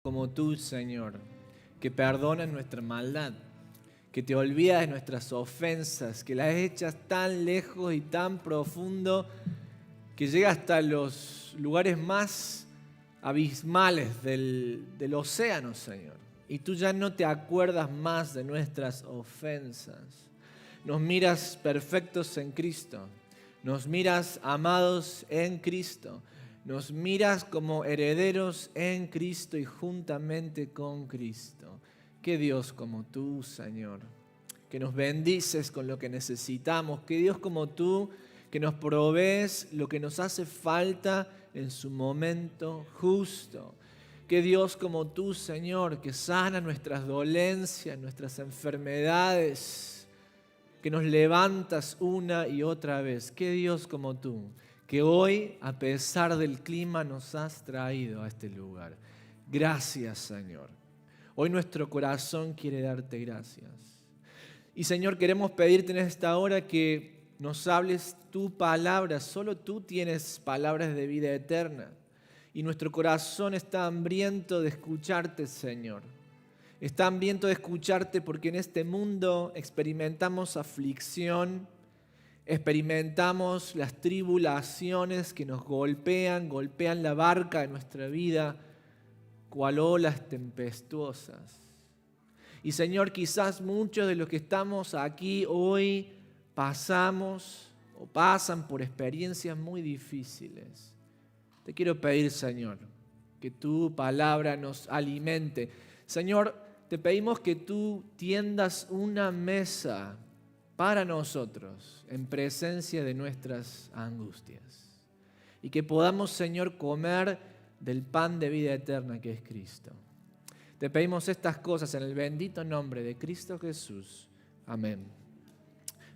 como tú, Señor, que perdonas nuestra maldad, que te olvidas de nuestras ofensas, que las echas tan lejos y tan profundo que llega hasta los lugares más abismales del océano, Señor. Y tú ya no te acuerdas más de nuestras ofensas. Nos miras perfectos en Cristo. Nos miras amados en Cristo. Nos miras como herederos en Cristo y juntamente con Cristo. Qué Dios como tú, Señor, que nos bendices con lo que necesitamos. Qué Dios como tú, que nos provees lo que nos hace falta en su momento justo. Qué Dios como tú, Señor, que sana nuestras dolencias, nuestras enfermedades, que nos levantas una y otra vez. Qué Dios como tú, que hoy, a pesar del clima, nos has traído a este lugar. Gracias, Señor. Hoy nuestro corazón quiere darte gracias. Y, Señor, queremos pedirte en esta hora que nos hables tu palabra. Solo tú tienes palabras de vida eterna. Y nuestro corazón está hambriento de escucharte, Señor. Está hambriento de escucharte porque en este mundo experimentamos aflicción, experimentamos las tribulaciones que nos golpean la barca de nuestra vida, cual olas tempestuosas. Y, Señor, quizás muchos de los que estamos aquí hoy pasamos o pasan por experiencias muy difíciles. Te quiero pedir, Señor, que tu palabra nos alimente. Señor, te pedimos que tú tiendas una mesa para nosotros en presencia de nuestras angustias. Y que podamos, Señor, comer del pan de vida eterna que es Cristo. Te pedimos estas cosas en el bendito nombre de Cristo Jesús. Amén.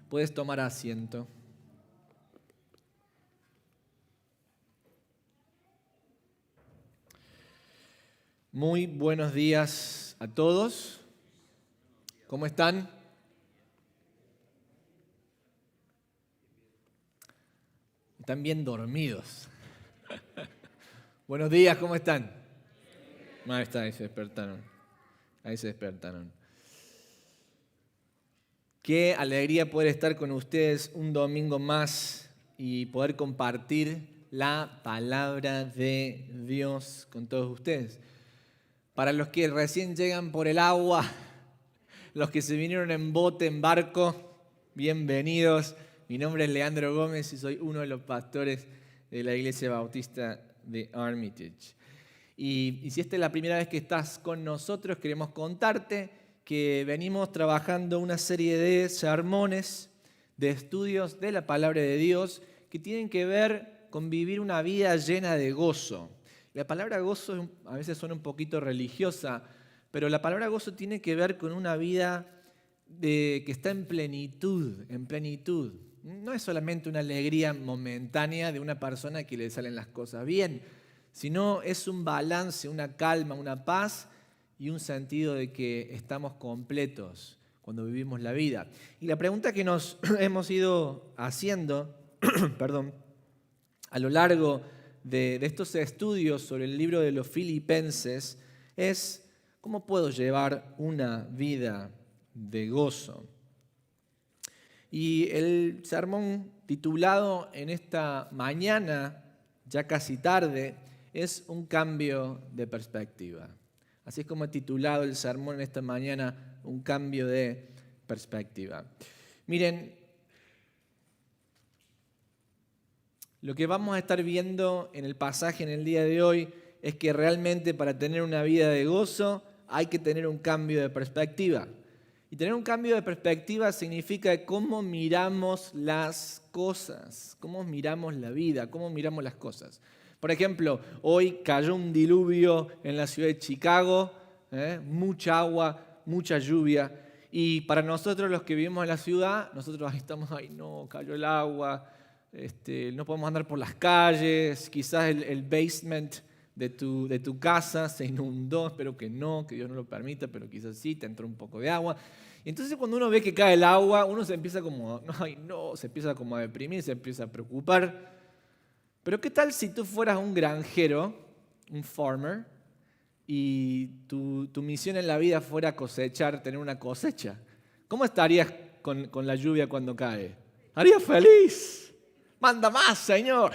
Puedes tomar asiento. Muy buenos días a todos. ¿Cómo están? Están bien dormidos. Buenos días, ¿cómo están? Ahí está, ahí se despertaron. Ahí se despertaron. Qué alegría poder estar con ustedes un domingo más y poder compartir la palabra de Dios con todos ustedes. Para los que recién llegan por el agua, los que se vinieron en bote, en barco, bienvenidos. Mi nombre es Leandro Gómez y soy uno de los pastores de la Iglesia Bautista de Armitage. Y si esta es la primera vez que estás con nosotros, queremos contarte que venimos trabajando una serie de sermones, de estudios de la palabra de Dios que tienen que ver con vivir una vida llena de gozo. La palabra gozo a veces suena un poquito religiosa, pero la palabra gozo tiene que ver con una vida que está en plenitud, en plenitud. No es solamente una alegría momentánea de una persona que le salen las cosas bien, sino es un balance, una calma, una paz y un sentido de que estamos completos cuando vivimos la vida. Y la pregunta que nos hemos ido haciendo, perdón, a lo largo de estos estudios sobre el libro de los Filipenses es: ¿cómo puedo llevar una vida de gozo? Y el sermón titulado en esta mañana, ya casi tarde, es un cambio de perspectiva. Así es como he titulado el sermón en esta mañana, un cambio de perspectiva. Miren, lo que vamos a estar viendo en el pasaje en el día de hoy es que realmente para tener una vida de gozo hay que tener un cambio de perspectiva. Y tener un cambio de perspectiva significa cómo miramos las cosas, cómo miramos la vida, cómo miramos las cosas. Por ejemplo, hoy cayó un diluvio en la ciudad de Chicago, mucha agua, mucha lluvia. Y para nosotros los que vivimos en la ciudad, nosotros ahí estamos, ay no, cayó el agua, no podemos andar por las calles, quizás el basement de tu casa se inundó, espero que no, que Dios no lo permita, pero quizás sí, te entró un poco de agua. Y entonces cuando uno ve que cae el agua, uno se empieza se empieza como a deprimir, se empieza a preocupar. Pero ¿qué tal si tú fueras un granjero, un farmer, y tu misión en la vida fuera cosechar, tener una cosecha, ¿cómo estarías con la lluvia cuando cae? Harías feliz. Manda más, Señor.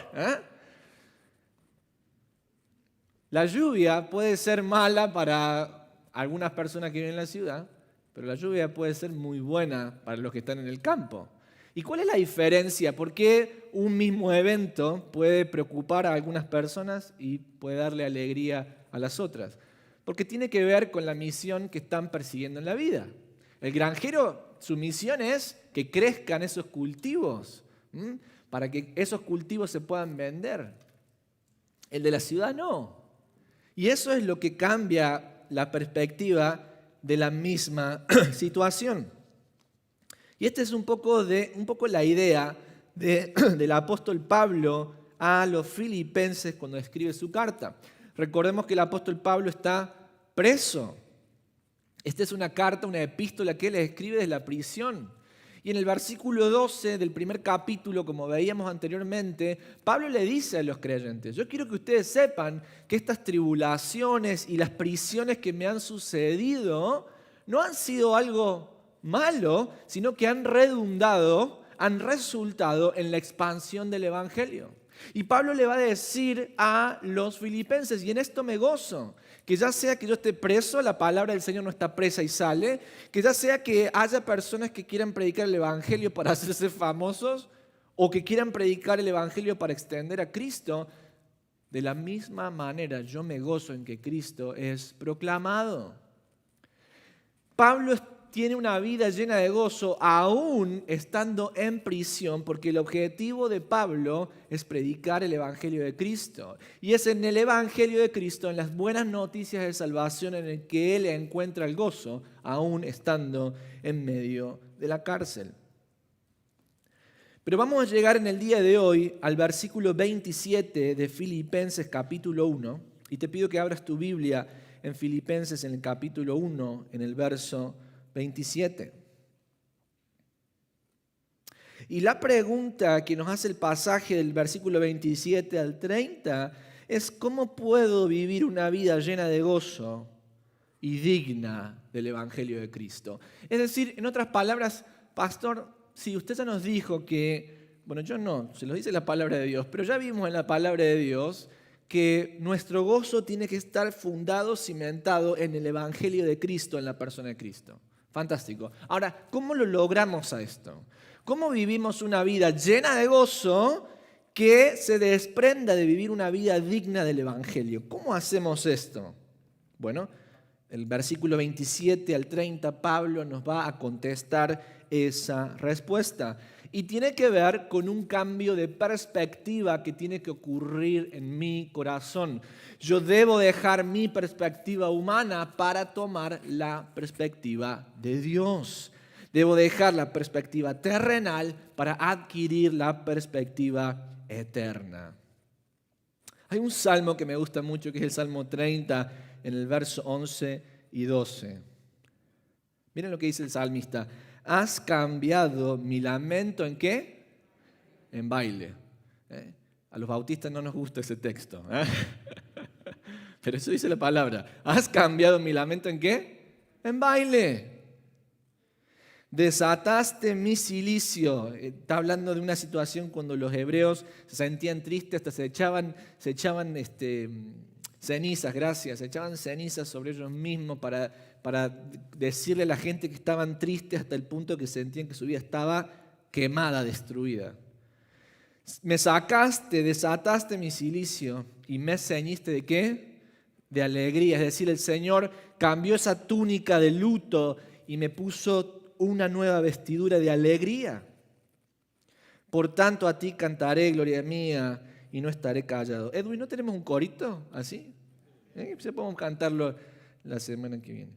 La lluvia puede ser mala para algunas personas que viven en la ciudad, pero la lluvia puede ser muy buena para los que están en el campo. ¿Y cuál es la diferencia? ¿Por qué un mismo evento puede preocupar a algunas personas y puede darle alegría a las otras? Porque tiene que ver con la misión que están persiguiendo en la vida. El granjero, su misión es que crezcan esos cultivos, para que esos cultivos se puedan vender. El de la ciudad no. Y eso es lo que cambia la perspectiva de la misma situación. Y esta es un poco la idea del apóstol Pablo a los filipenses cuando escribe su carta. Recordemos que el apóstol Pablo está preso. Esta es una carta, una epístola que él escribe desde la prisión. Y en el versículo 12 del primer capítulo, como veíamos anteriormente, Pablo le dice a los creyentes: yo quiero que ustedes sepan que estas tribulaciones y las prisiones que me han sucedido no han sido algo malo, sino que han resultado en la expansión del Evangelio. Y Pablo le va a decir a los filipenses: y en esto me gozo, que ya sea que yo esté preso, la palabra del Señor no está presa y sale, que ya sea que haya personas que quieran predicar el Evangelio para hacerse famosos, o que quieran predicar el Evangelio para extender a Cristo, de la misma manera yo me gozo en que Cristo es proclamado. Pablo tiene una vida llena de gozo aún estando en prisión, porque el objetivo de Pablo es predicar el Evangelio de Cristo. Y es en el Evangelio de Cristo, en las buenas noticias de salvación, en el que él encuentra el gozo, aún estando en medio de la cárcel. Pero vamos a llegar en el día de hoy al versículo 27 de Filipenses capítulo 1, y te pido que abras tu Biblia en Filipenses en el capítulo 1, en el verso 27. Y la pregunta que nos hace el pasaje del versículo 27 al 30 es: ¿cómo puedo vivir una vida llena de gozo y digna del Evangelio de Cristo? Es decir, en otras palabras, pastor, si usted ya nos dijo que, bueno, yo no, se lo dice la palabra de Dios, pero ya vimos en la palabra de Dios que nuestro gozo tiene que estar fundado, cimentado en el Evangelio de Cristo, en la persona de Cristo. Fantástico. Ahora, ¿cómo lo logramos a esto? ¿Cómo vivimos una vida llena de gozo que se desprenda de vivir una vida digna del Evangelio? ¿Cómo hacemos esto? Bueno, el versículo 27 al 30, Pablo nos va a contestar esa respuesta. Y tiene que ver con un cambio de perspectiva que tiene que ocurrir en mi corazón. Yo debo dejar mi perspectiva humana para tomar la perspectiva de Dios. Debo dejar la perspectiva terrenal para adquirir la perspectiva eterna. Hay un salmo que me gusta mucho, que es el Salmo 30, en el verso 11 y 12. Miren lo que dice el salmista: has cambiado mi lamento ¿en qué? En baile. A los bautistas no nos gusta ese texto, pero eso dice la palabra. Has cambiado mi lamento ¿en qué? En baile. Desataste mi cilicio. Está hablando de una situación cuando los hebreos se sentían tristes, hasta se echaban cenizas, se echaban cenizas sobre ellos mismos para decirle a la gente que estaban tristes hasta el punto que sentían que su vida estaba quemada, destruida. Me sacaste, desataste mi cilicio y me ceñiste ¿de qué? De alegría. Es decir, el Señor cambió esa túnica de luto y me puso una nueva vestidura de alegría. Por tanto, a ti cantaré, gloria mía, y no estaré callado. Edwin, ¿no tenemos un corito así? Podemos cantarlo la semana que viene.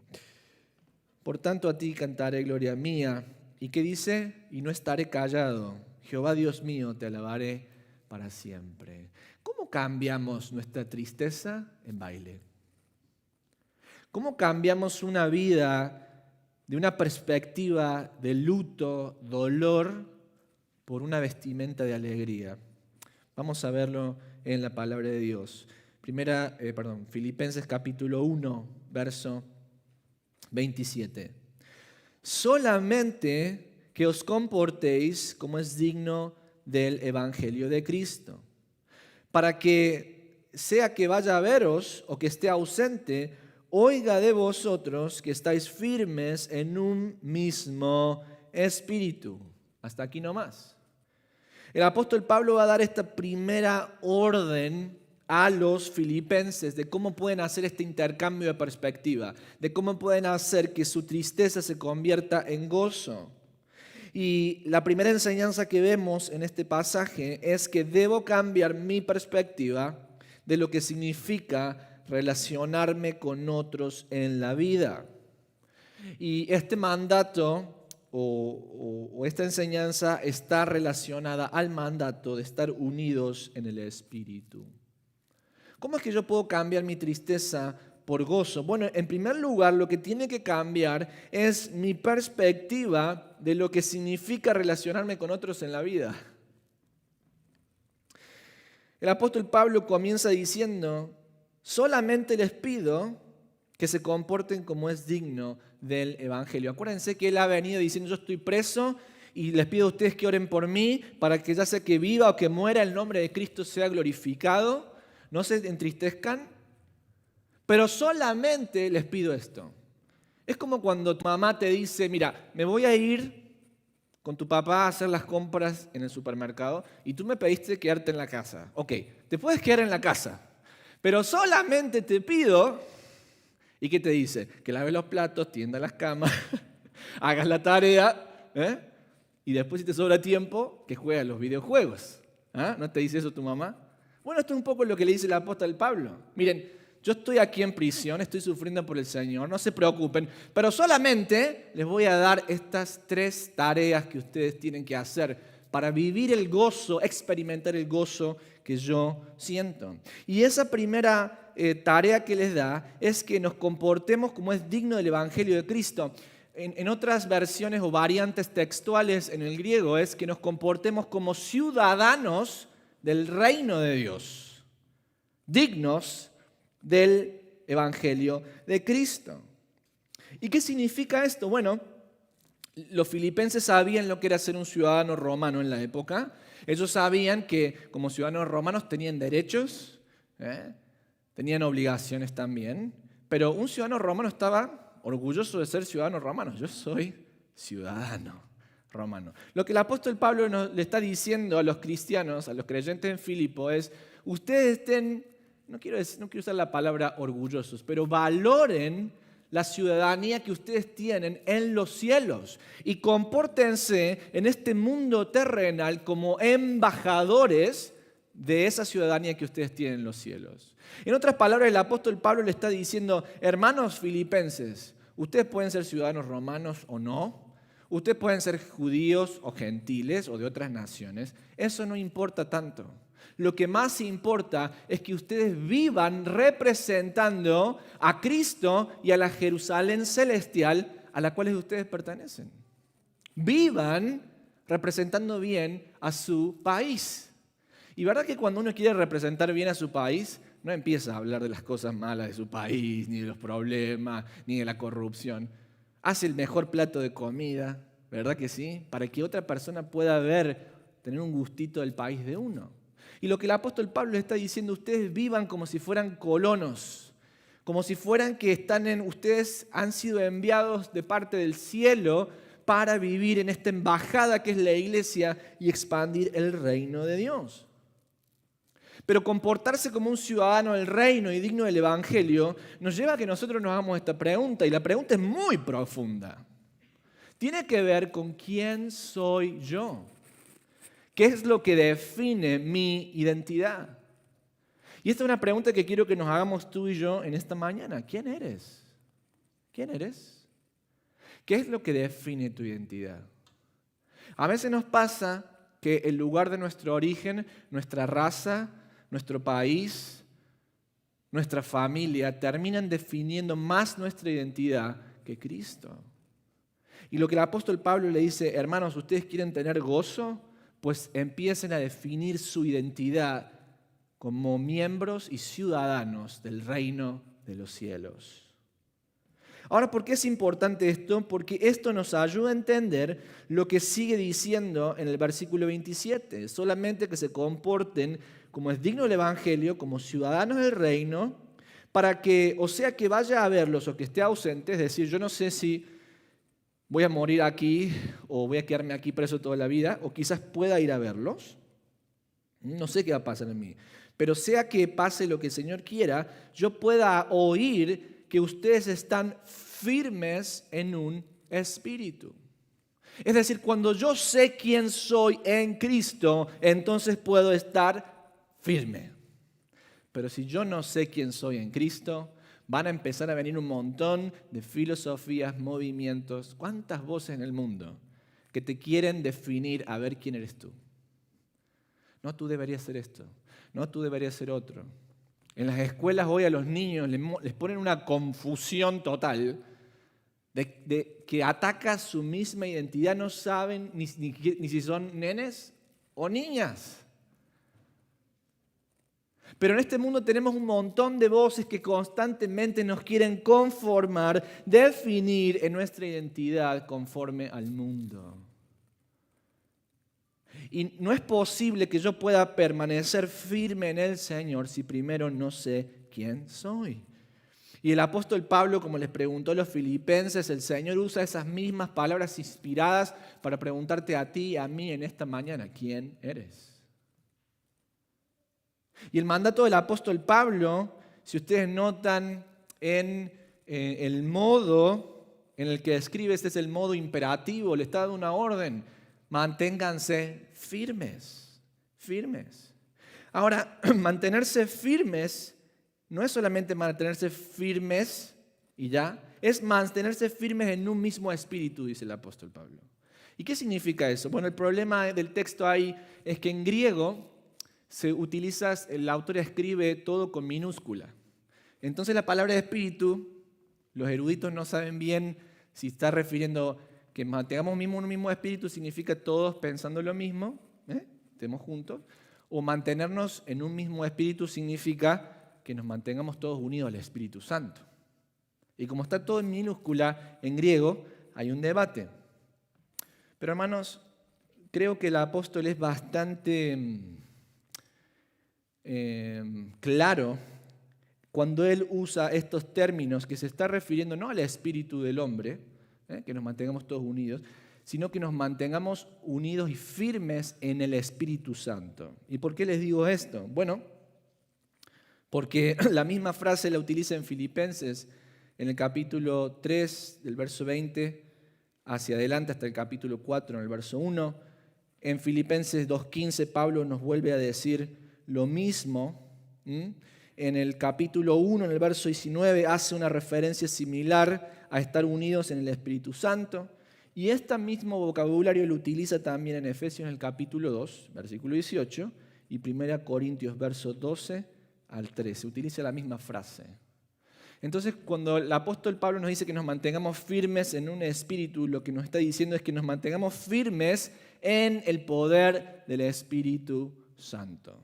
Por tanto, a ti cantaré, gloria mía. ¿Y qué dice? Y no estaré callado. Jehová Dios mío, te alabaré para siempre. ¿Cómo cambiamos nuestra tristeza en baile? ¿Cómo cambiamos una vida de una perspectiva de luto, dolor, por una vestimenta de alegría? Vamos a verlo en la palabra de Dios. Filipenses capítulo 1, verso 27. Solamente que os comportéis como es digno del Evangelio de Cristo, para que, sea que vaya a veros o que esté ausente, oiga de vosotros que estáis firmes en un mismo espíritu. Hasta aquí nomás. El apóstol Pablo va a dar esta primera orden a los filipenses de cómo pueden hacer este intercambio de perspectiva, de cómo pueden hacer que su tristeza se convierta en gozo. Y la primera enseñanza que vemos en este pasaje es que debo cambiar mi perspectiva de lo que significa relacionarme con otros en la vida. Y este mandato o esta enseñanza está relacionada al mandato de estar unidos en el Espíritu. ¿Cómo es que yo puedo cambiar mi tristeza por gozo? Bueno, en primer lugar, lo que tiene que cambiar es mi perspectiva de lo que significa relacionarme con otros en la vida. El apóstol Pablo comienza diciendo: solamente les pido que se comporten como es digno del Evangelio. Acuérdense que él ha venido diciendo: yo estoy preso y les pido a ustedes que oren por mí para que ya sea que viva o que muera, el nombre de Cristo sea glorificado. No se entristezcan, pero solamente les pido esto. Es como cuando tu mamá te dice: mira, me voy a ir con tu papá a hacer las compras en el supermercado y tú me pediste quedarte en la casa. Ok, te puedes quedar en la casa, pero solamente te pido, ¿y qué te dice? Que laves los platos, tiendas las camas, hagas la tarea, y después, si te sobra tiempo, que juegues los videojuegos. ¿No te dice eso tu mamá? Bueno, esto es un poco lo que le dice el apóstol Pablo. Miren, yo estoy aquí en prisión, estoy sufriendo por el Señor, no se preocupen, pero solamente les voy a dar estas 3 tareas que ustedes tienen que hacer para vivir el gozo, experimentar el gozo que yo siento. Y esa primera tarea que les da es que nos comportemos como es digno del Evangelio de Cristo. En otras versiones o variantes textuales en el griego es que nos comportemos como ciudadanos del reino de Dios, dignos del Evangelio de Cristo. ¿Y qué significa esto? Bueno, los filipenses sabían lo que era ser un ciudadano romano en la época. Ellos sabían que como ciudadanos romanos tenían derechos, tenían obligaciones también, pero un ciudadano romano estaba orgulloso de ser ciudadano romano. Yo soy ciudadano romano. Lo que el apóstol Pablo le está diciendo a los cristianos, a los creyentes en Filipo es: ustedes estén, no quiero usar la palabra orgullosos, pero valoren la ciudadanía que ustedes tienen en los cielos y compórtense en este mundo terrenal como embajadores de esa ciudadanía que ustedes tienen en los cielos. En otras palabras, el apóstol Pablo le está diciendo: hermanos filipenses, ustedes pueden ser ciudadanos romanos o no, ustedes pueden ser judíos o gentiles o de otras naciones, eso no importa tanto. Lo que más importa es que ustedes vivan representando a Cristo y a la Jerusalén celestial a la cual ustedes pertenecen. Vivan representando bien a su país. Y verdad que cuando uno quiere representar bien a su país, no empieza a hablar de las cosas malas de su país, ni de los problemas, ni de la corrupción. Hace el mejor plato de comida, ¿verdad que sí? Para que otra persona pueda tener un gustito del país de uno. Y lo que el apóstol Pablo le está diciendo: ustedes vivan como si fueran colonos, como si fueran que ustedes han sido enviados de parte del cielo para vivir en esta embajada que es la iglesia y expandir el reino de Dios. Pero comportarse como un ciudadano del reino y digno del Evangelio nos lleva a que nosotros nos hagamos esta pregunta, y la pregunta es muy profunda. Tiene que ver con quién soy yo. ¿Qué es lo que define mi identidad? Y esta es una pregunta que quiero que nos hagamos tú y yo en esta mañana. ¿Quién eres? ¿Quién eres? ¿Qué es lo que define tu identidad? A veces nos pasa que el lugar de nuestro origen, nuestra raza, nuestro país, nuestra familia, terminan definiendo más nuestra identidad que Cristo. Y lo que el apóstol Pablo le dice: hermanos, ¿ustedes quieren tener gozo? Pues empiecen a definir su identidad como miembros y ciudadanos del reino de los cielos. Ahora, ¿por qué es importante esto? Porque esto nos ayuda a entender lo que sigue diciendo en el versículo 27. Solamente que se comporten como es digno del Evangelio, como ciudadanos del reino, para que, o sea que vaya a verlos o que esté ausente, es decir, yo no sé si voy a morir aquí o voy a quedarme aquí preso toda la vida, o quizás pueda ir a verlos. No sé qué va a pasar en mí. Pero sea que pase lo que el Señor quiera, yo pueda oír que ustedes están firmes en un espíritu. Es decir, cuando yo sé quién soy en Cristo, entonces puedo estar firme. Pero si yo no sé quién soy en Cristo, van a empezar a venir un montón de filosofías, movimientos, cuántas voces en el mundo que te quieren definir a ver quién eres tú. No, tú deberías ser esto. No, tú deberías ser otro. En las escuelas hoy a los niños les ponen una confusión total de que ataca su misma identidad. No saben ni si son nenes o niñas. Pero en este mundo tenemos un montón de voces que constantemente nos quieren conformar, definir en nuestra identidad conforme al mundo. Y no es posible que yo pueda permanecer firme en el Señor si primero no sé quién soy. Y el apóstol Pablo, como les preguntó a los filipenses, el Señor usa esas mismas palabras inspiradas para preguntarte a ti y a mí en esta mañana, ¿quién eres? Y el mandato del apóstol Pablo, si ustedes notan en el modo en el que escribe, este es el modo imperativo, le está dando una orden. Manténganse firmes, firmes. Ahora, mantenerse firmes no es solamente mantenerse firmes y ya, es mantenerse firmes en un mismo espíritu, dice el apóstol Pablo. ¿Y qué significa eso? Bueno, el problema del texto ahí es que en griego se utiliza, el autor escribe todo con minúscula. Entonces la palabra espíritu, los eruditos no saben bien si está refiriendo que mantengamos un mismo espíritu significa todos pensando lo mismo, estemos juntos, o mantenernos en un mismo espíritu significa que nos mantengamos todos unidos al Espíritu Santo. Y como está todo en minúscula en griego, hay un debate. Pero hermanos, creo que el apóstol es bastante claro cuando él usa estos términos que se está refiriendo no al espíritu del hombre, que nos mantengamos todos unidos, sino que nos mantengamos unidos y firmes en el Espíritu Santo. ¿Y por qué les digo esto? Bueno, porque la misma frase la utiliza en Filipenses, en el capítulo 3, del verso 20 hacia adelante hasta el capítulo 4, en el verso 1. En Filipenses 2:15 Pablo nos vuelve a decir lo mismo. En el capítulo 1, en el verso 19, hace una referencia similar a estar unidos en el Espíritu Santo. Y este mismo vocabulario lo utiliza también en Efesios en el capítulo 2, versículo 18, y 1 Corintios, verso 12 al 13. Utiliza la misma frase. Entonces, cuando el apóstol Pablo nos dice que nos mantengamos firmes en un espíritu, lo que nos está diciendo es que nos mantengamos firmes en el poder del Espíritu Santo.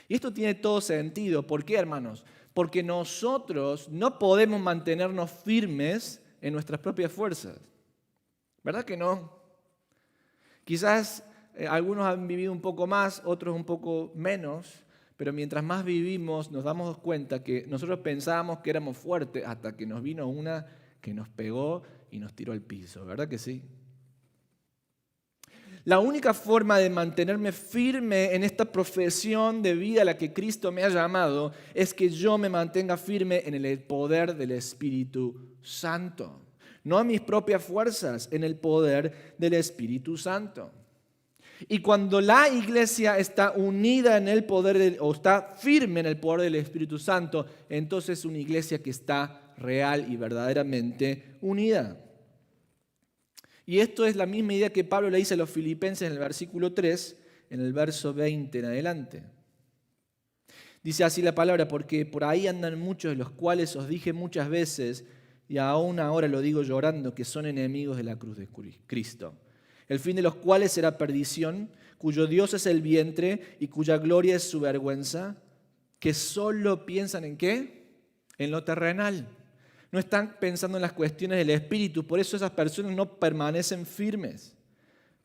Y esto tiene todo sentido. ¿Por qué, hermanos? Porque nosotros no podemos mantenernos firmes en nuestras propias fuerzas. ¿Verdad que no? Quizás algunos han vivido un poco más, otros un poco menos, pero mientras más vivimos nos damos cuenta que nosotros pensábamos que éramos fuertes hasta que nos vino una que nos pegó y nos tiró al piso. ¿Verdad que sí? La única forma de mantenerme firme en esta profesión de vida a la que Cristo me ha llamado es que yo me mantenga firme en el poder del Espíritu Santo. No a mis propias fuerzas, en el poder del Espíritu Santo. Y cuando la iglesia está unida en el poder, o está firme en el poder del Espíritu Santo, entonces es una iglesia que está real y verdaderamente unida. Y esto es la misma idea que Pablo le dice a los filipenses en el versículo 3, en el verso 20 en adelante. Dice así la palabra: porque por ahí andan muchos de los cuales os dije muchas veces, y aún ahora lo digo llorando, que son enemigos de la cruz de Cristo, el fin de los cuales será perdición, cuyo Dios es el vientre y cuya gloria es su vergüenza, que solo piensan ¿en qué? En lo terrenal. No están pensando en las cuestiones del espíritu, por eso esas personas no permanecen firmes.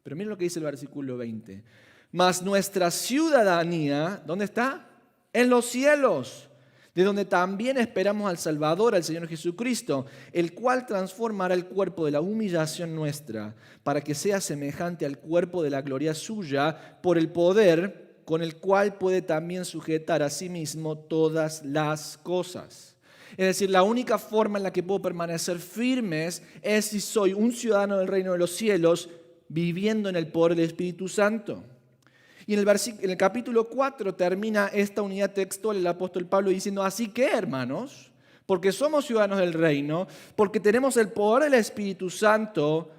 Pero miren lo que dice el versículo 20. Mas nuestra ciudadanía, ¿dónde está? En los cielos, de donde también esperamos al Salvador, al Señor Jesucristo, el cual transformará el cuerpo de la humillación nuestra, para que sea semejante al cuerpo de la gloria suya, por el poder con el cual puede también sujetar a sí mismo todas las cosas. Es decir, la única forma en la que puedo permanecer firmes es si soy un ciudadano del reino de los cielos, viviendo en el poder del Espíritu Santo. Y en el capítulo 4 termina esta unidad textual el apóstol Pablo diciendo, así que hermanos, porque somos ciudadanos del reino, porque tenemos el poder del Espíritu Santo,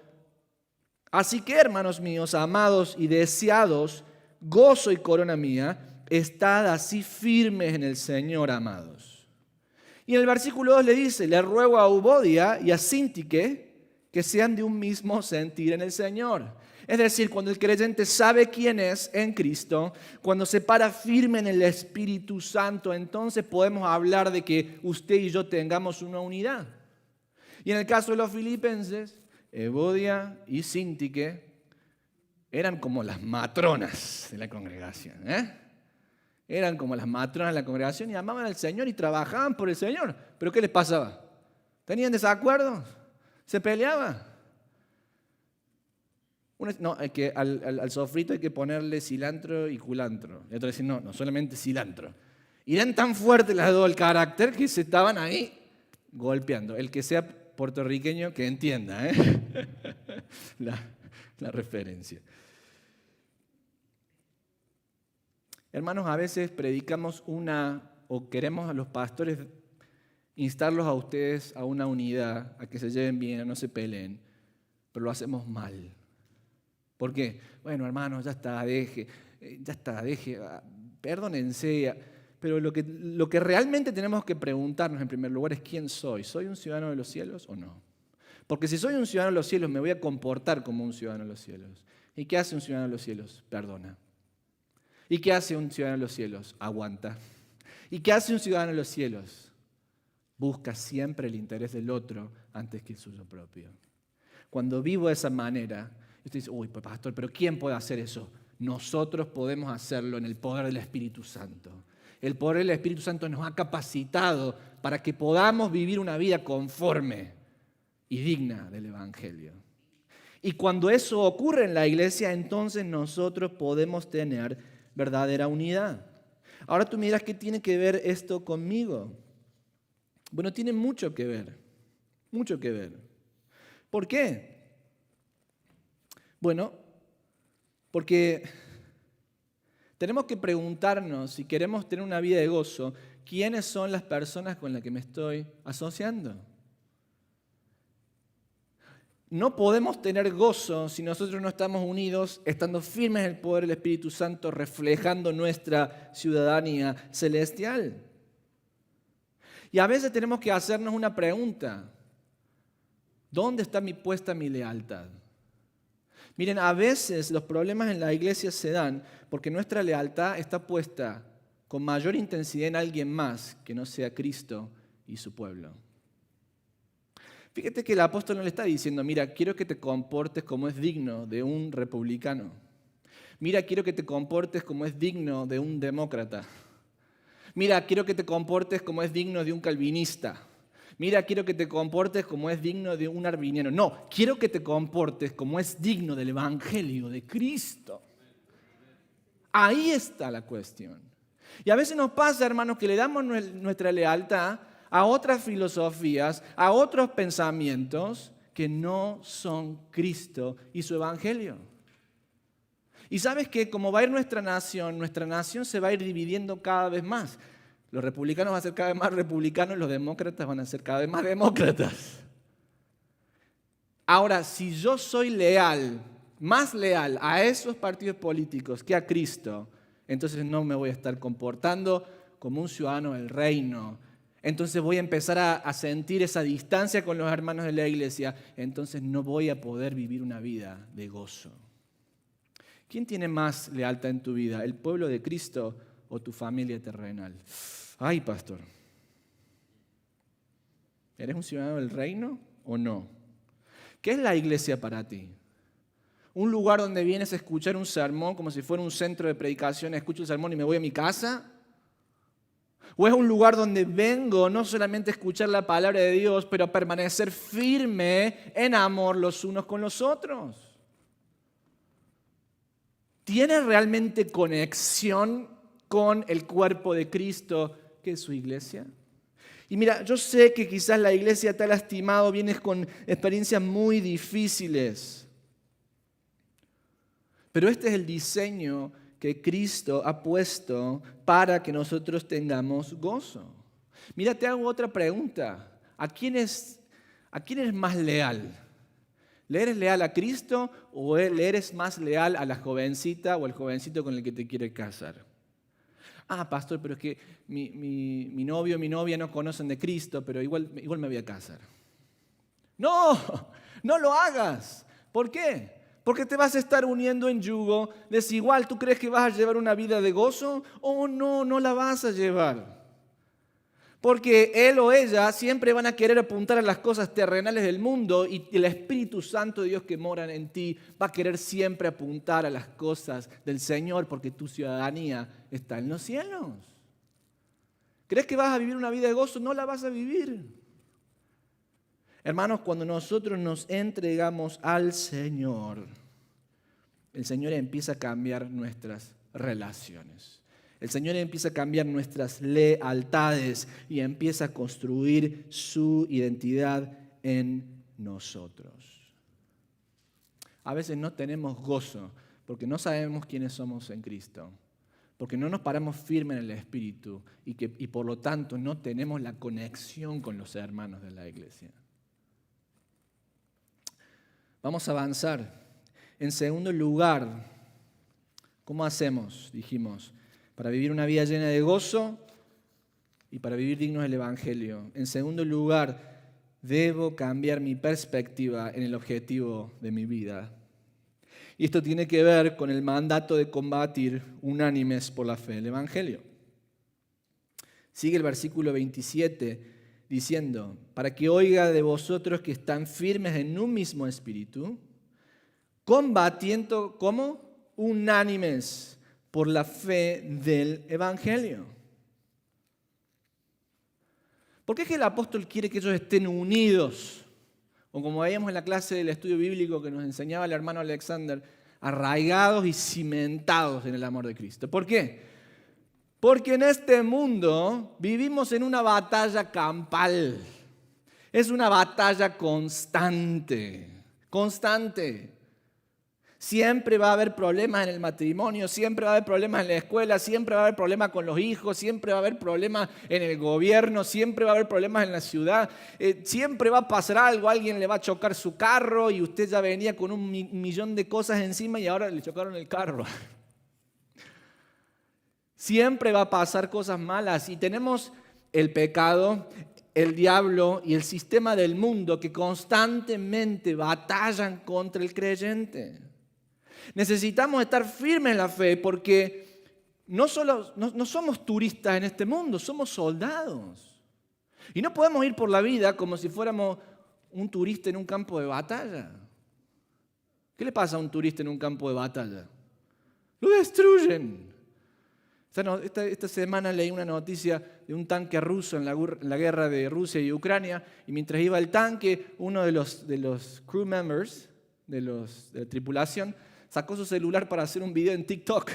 así que hermanos míos, amados y deseados, gozo y corona mía, estad así firmes en el Señor, amados. Y en el versículo 2 le dice, le ruego a Euodia y a Síntique que sean de un mismo sentir en el Señor. Es decir, cuando el creyente sabe quién es en Cristo, cuando se para firme en el Espíritu Santo, entonces podemos hablar de que usted y yo tengamos una unidad. Y en el caso de los filipenses, Euodia y Síntique eran como las matronas de la congregación. Eran como las matronas de la congregación y amaban al Señor y trabajaban por el Señor. ¿Pero qué les pasaba? ¿Tenían desacuerdos? ¿Se peleaban? No, es que al sofrito hay que ponerle cilantro y culantro. Y otro decir, no solamente cilantro. Y eran tan fuertes las dos el carácter que se estaban ahí golpeando. El que sea puertorriqueño que entienda la referencia. Hermanos, a veces predicamos o queremos a los pastores instarlos a ustedes a una unidad, a que se lleven bien, a no se peleen, pero lo hacemos mal. ¿Por qué? Bueno, hermanos, ya está, deje, perdónense. Pero lo que realmente tenemos que preguntarnos en primer lugar es ¿quién soy? ¿Soy un ciudadano de los cielos o no? Porque si soy un ciudadano de los cielos, me voy a comportar como un ciudadano de los cielos. ¿Y qué hace un ciudadano de los cielos? Perdona. ¿Y qué hace un ciudadano de los cielos? Aguanta. ¿Y qué hace un ciudadano de los cielos? Busca siempre el interés del otro antes que el suyo propio. Cuando vivo de esa manera, usted dice, uy, pastor, pero ¿quién puede hacer eso? Nosotros podemos hacerlo en el poder del Espíritu Santo. El poder del Espíritu Santo nos ha capacitado para que podamos vivir una vida conforme y digna del Evangelio. Y cuando eso ocurre en la iglesia, entonces nosotros podemos tener verdadera unidad. Ahora tú miras, ¿qué tiene que ver esto conmigo? Bueno, tiene mucho que ver. Mucho que ver. ¿Por qué? Bueno, porque tenemos que preguntarnos, si queremos tener una vida de gozo, ¿quiénes son las personas con las que me estoy asociando? No podemos tener gozo si nosotros no estamos unidos, estando firmes en el poder del Espíritu Santo, reflejando nuestra ciudadanía celestial. Y a veces tenemos que hacernos una pregunta. ¿Dónde está puesta mi lealtad? Miren, a veces los problemas en la iglesia se dan porque nuestra lealtad está puesta con mayor intensidad en alguien más que no sea Cristo y su pueblo. Fíjate que el apóstol no le está diciendo, mira, quiero que te comportes como es digno de un republicano. Mira, quiero que te comportes como es digno de un demócrata. Mira, quiero que te comportes como es digno de un calvinista. Mira, quiero que te comportes como es digno de un arminiano. No, quiero que te comportes como es digno del Evangelio de Cristo. Ahí está la cuestión. Y a veces nos pasa, hermanos, que le damos nuestra lealtad a otras filosofías, a otros pensamientos que no son Cristo y su Evangelio. Y sabes que como va a ir nuestra nación se va a ir dividiendo cada vez más. Los republicanos van a ser cada vez más republicanos, los demócratas van a ser cada vez más demócratas. Ahora, si yo soy más leal a esos partidos políticos que a Cristo, entonces no me voy a estar comportando como un ciudadano del reino. Entonces voy a empezar a sentir esa distancia con los hermanos de la iglesia. Entonces no voy a poder vivir una vida de gozo. ¿Quién tiene más lealtad en tu vida? ¿El pueblo de Cristo o tu familia terrenal. Ay, pastor, ¿eres un ciudadano del reino o no? ¿Qué es la iglesia para ti? ¿Un lugar donde vienes a escuchar un sermón como si fuera un centro de predicación, escucho el sermón y me voy a mi casa? ¿O es un lugar donde vengo no solamente a escuchar la palabra de Dios, pero a permanecer firme en amor los unos con los otros? ¿Tienes realmente conexión con el cuerpo de Cristo, que es su iglesia? Y mira, yo sé que quizás la iglesia te ha lastimado, vienes con experiencias muy difíciles. Pero este es el diseño que Cristo ha puesto para que nosotros tengamos gozo. Mira, te hago otra pregunta. ¿A quién eres más leal? ¿Le eres leal a Cristo o le eres más leal a la jovencita o al jovencito con el que te quiere casar? Ah, pastor, pero es que mi novio o mi novia no conocen de Cristo, pero igual me voy a casar. No, no lo hagas. ¿Por qué? Porque te vas a estar uniendo en yugo desigual. ¿Tú crees que vas a llevar una vida de gozo? Oh, no la vas a llevar. Porque él o ella siempre van a querer apuntar a las cosas terrenales del mundo y el Espíritu Santo de Dios que mora en ti va a querer siempre apuntar a las cosas del Señor porque tu ciudadanía está en los cielos. ¿Crees que vas a vivir una vida de gozo? No la vas a vivir. Hermanos, cuando nosotros nos entregamos al Señor, el Señor empieza a cambiar nuestras relaciones. El Señor empieza a cambiar nuestras lealtades y empieza a construir su identidad en nosotros. A veces no tenemos gozo porque no sabemos quiénes somos en Cristo, porque no nos paramos firmes en el Espíritu y por lo tanto no tenemos la conexión con los hermanos de la iglesia. Vamos a avanzar. En segundo lugar, ¿cómo hacemos? Dijimos, para vivir una vida llena de gozo y para vivir dignos del Evangelio. En segundo lugar, debo cambiar mi perspectiva en el objetivo de mi vida. Y esto tiene que ver con el mandato de combatir unánimes por la fe del Evangelio. Sigue el versículo 27 diciendo, para que oiga de vosotros que están firmes en un mismo espíritu, combatiendo, ¿cómo? Unánimes por la fe del Evangelio. ¿Por qué es que el apóstol quiere que ellos estén unidos? O como veíamos en la clase del estudio bíblico que nos enseñaba el hermano Alexander, arraigados y cimentados en el amor de Cristo. ¿Por qué? Porque en este mundo vivimos en una batalla campal. Es una batalla constante. Siempre va a haber problemas en el matrimonio, siempre va a haber problemas en la escuela, siempre va a haber problemas con los hijos, siempre va a haber problemas en el gobierno, siempre va a haber problemas en la ciudad, siempre va a pasar algo, alguien le va a chocar su carro y usted ya venía con un millón de cosas encima y ahora le chocaron el carro. Siempre va a pasar cosas malas y tenemos el pecado, el diablo y el sistema del mundo que constantemente batallan contra el creyente. Necesitamos estar firmes en la fe porque no somos turistas en este mundo, somos soldados. Y no podemos ir por la vida como si fuéramos un turista en un campo de batalla. ¿Qué le pasa a un turista en un campo de batalla? Lo destruyen. Esta semana leí una noticia de un tanque ruso en la guerra de Rusia y Ucrania, y mientras iba el tanque, uno de los crew members, de la tripulación, sacó su celular para hacer un video en TikTok.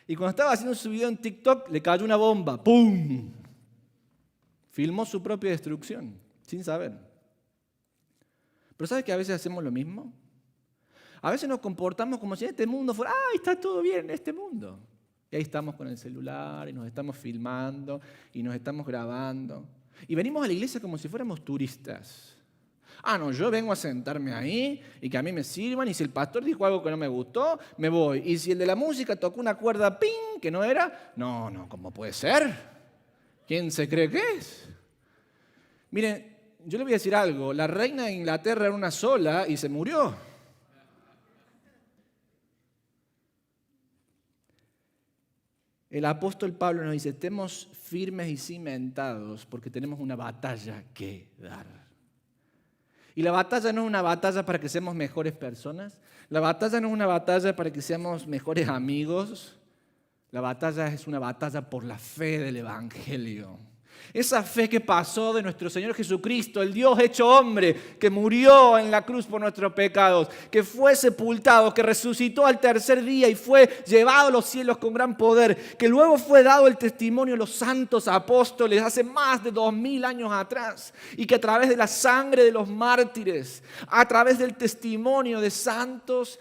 Y cuando estaba haciendo su video en TikTok, le cayó una bomba. ¡Pum! Filmó su propia destrucción, sin saber. Pero ¿sabes que a veces hacemos lo mismo? A veces nos comportamos como si en este mundo fuera, ¡ay, está todo bien en este mundo! Y ahí estamos con el celular y nos estamos filmando y nos estamos grabando. Y venimos a la iglesia como si fuéramos turistas. No, yo vengo a sentarme ahí y que a mí me sirvan. Y si el pastor dijo algo que no me gustó, me voy. Y si el de la música tocó una cuerda ¡ping! Que no era, no, ¿cómo puede ser? ¿Quién se cree que es? Miren, yo le voy a decir algo. La reina de Inglaterra era una sola y se murió. el apóstol Pablo nos dice, estemos firmes y cimentados porque tenemos una batalla que dar. Y la batalla no es una batalla para que seamos mejores personas. La batalla no es una batalla para que seamos mejores amigos. La batalla es una batalla por la fe del Evangelio. Esa fe que pasó de nuestro Señor Jesucristo, el Dios hecho hombre, que murió en la cruz por nuestros pecados, que fue sepultado, que resucitó al tercer día y fue llevado a los cielos con gran poder, que luego fue dado el testimonio a los santos apóstoles hace más de 2000 años atrás, y que a través de la sangre de los mártires, a través del testimonio de santos,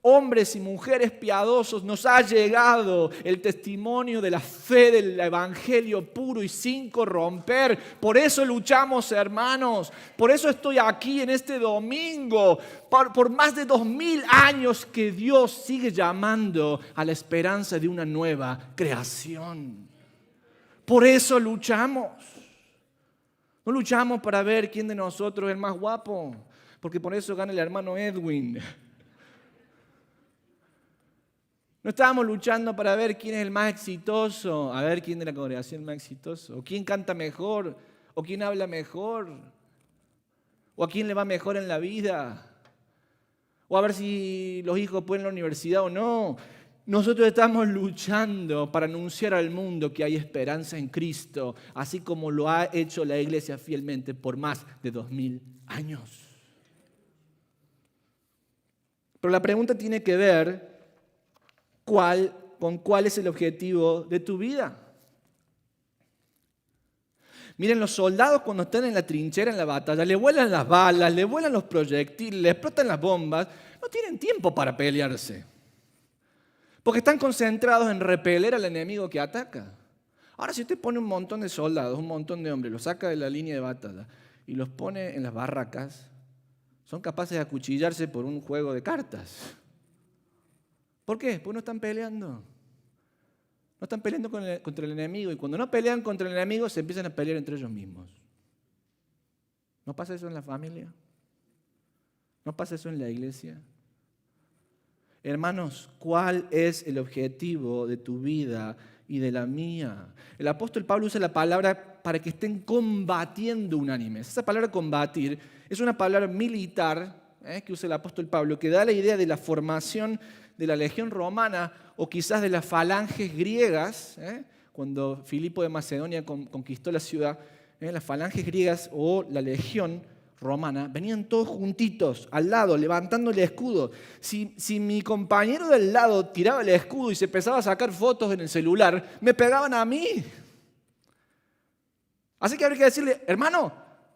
hombres y mujeres piadosos, nos ha llegado el testimonio de la fe del Evangelio puro y sin corromper. Por eso luchamos, hermanos. Por eso estoy aquí en este domingo. Por más de 2000 años que Dios sigue llamando a la esperanza de una nueva creación. Por eso luchamos. No luchamos para ver quién de nosotros es el más guapo, porque por eso gana el hermano Edwin. No estábamos luchando para ver quién es el más exitoso, a ver quién de la congregación es el más exitoso, o quién canta mejor, o quién habla mejor, o a quién le va mejor en la vida, o a ver si los hijos pueden ir a la universidad o no. Nosotros estamos luchando para anunciar al mundo que hay esperanza en Cristo, así como lo ha hecho la iglesia fielmente por más de 2000 años. Pero la pregunta tiene que ver con cuál es el objetivo de tu vida. Miren, los soldados cuando están en la trinchera, en la batalla, le vuelan las balas, le vuelan los proyectiles, le explotan las bombas, no tienen tiempo para pelearse. Porque están concentrados en repeler al enemigo que ataca. Ahora, si usted pone un montón de soldados, un montón de hombres, los saca de la línea de batalla y los pone en las barracas, son capaces de acuchillarse por un juego de cartas. ¿Por qué? Porque no están peleando. No están peleando contra el enemigo. Y cuando no pelean contra el enemigo, se empiezan a pelear entre ellos mismos. ¿No pasa eso en la familia? ¿No pasa eso en la iglesia? Hermanos, ¿cuál es el objetivo de tu vida y de la mía? El apóstol Pablo usa la palabra para que estén combatiendo unánimes. Esa palabra combatir es una palabra militar que usa el apóstol Pablo, que da la idea de la formación de la legión romana o quizás de las falanges griegas, cuando Filipo de Macedonia conquistó la ciudad, las falanges griegas o la legión romana venían todos juntitos al lado, levantando el escudo. Si mi compañero del lado tiraba el escudo y se empezaba a sacar fotos en el celular, me pegaban a mí. Así que habría que decirle, hermano,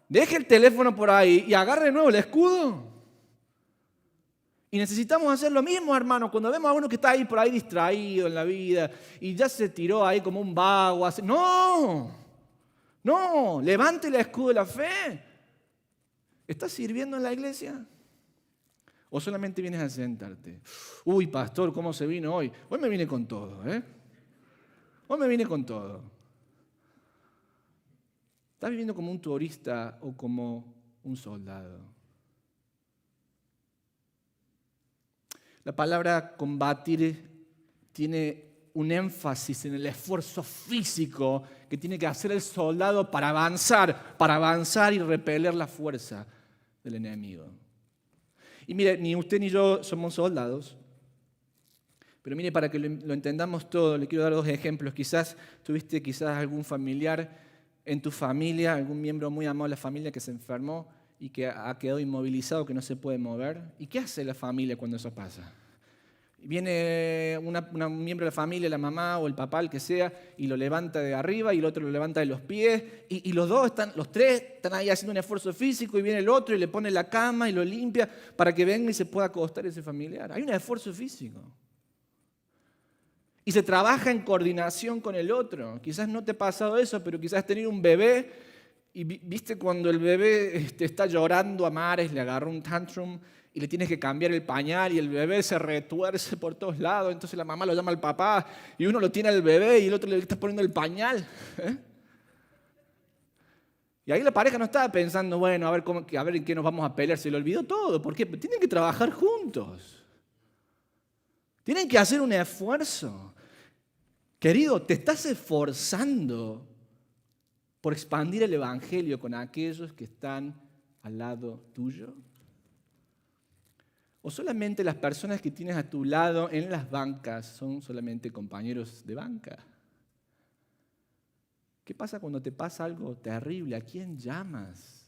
deje el teléfono por ahí y agarre de nuevo el escudo. Y necesitamos hacer lo mismo, hermano. Cuando vemos a uno que está ahí por ahí distraído en la vida y ya se tiró ahí como un vago. No, levante el escudo de la fe. ¿Estás sirviendo en la iglesia? ¿O solamente vienes a sentarte? Uy, pastor, ¿cómo se vino hoy? Hoy me vine con todo, Hoy me vine con todo. ¿Estás viviendo como un turista o como un soldado? La palabra combatir tiene un énfasis en el esfuerzo físico que tiene que hacer el soldado para avanzar y repeler la fuerza del enemigo. Y mire, ni usted ni yo somos soldados, pero mire, para que lo entendamos todo, le quiero dar 2 ejemplos. Quizás tuviste algún familiar en tu familia, algún miembro muy amado de la familia que se enfermó y que ha quedado inmovilizado, que no se puede mover. ¿Y qué hace la familia cuando eso pasa? Viene un miembro de la familia, la mamá o el papá, el que sea, y lo levanta de arriba y el otro lo levanta de los pies. Y los tres están ahí haciendo un esfuerzo físico y viene el otro y le pone la cama y lo limpia para que venga y se pueda acostar ese familiar. Hay un esfuerzo físico. Y se trabaja en coordinación con el otro. Quizás no te ha pasado eso, pero quizás has tenido un bebé y viste cuando el bebé está llorando a mares, le agarró un tantrum y le tienes que cambiar el pañal y el bebé se retuerce por todos lados, entonces la mamá lo llama al papá y uno lo tiene al bebé y el otro le está poniendo el pañal. Y ahí la pareja no estaba pensando, bueno, a ver en qué nos vamos a pelear, se le olvidó todo. ¿Por qué? Porque tienen que trabajar juntos. Tienen que hacer un esfuerzo. Querido, ¿te estás esforzando por expandir el evangelio con aquellos que están al lado tuyo? ¿O solamente las personas que tienes a tu lado en las bancas son solamente compañeros de banca? ¿Qué pasa cuando te pasa algo terrible? ¿A quién llamas?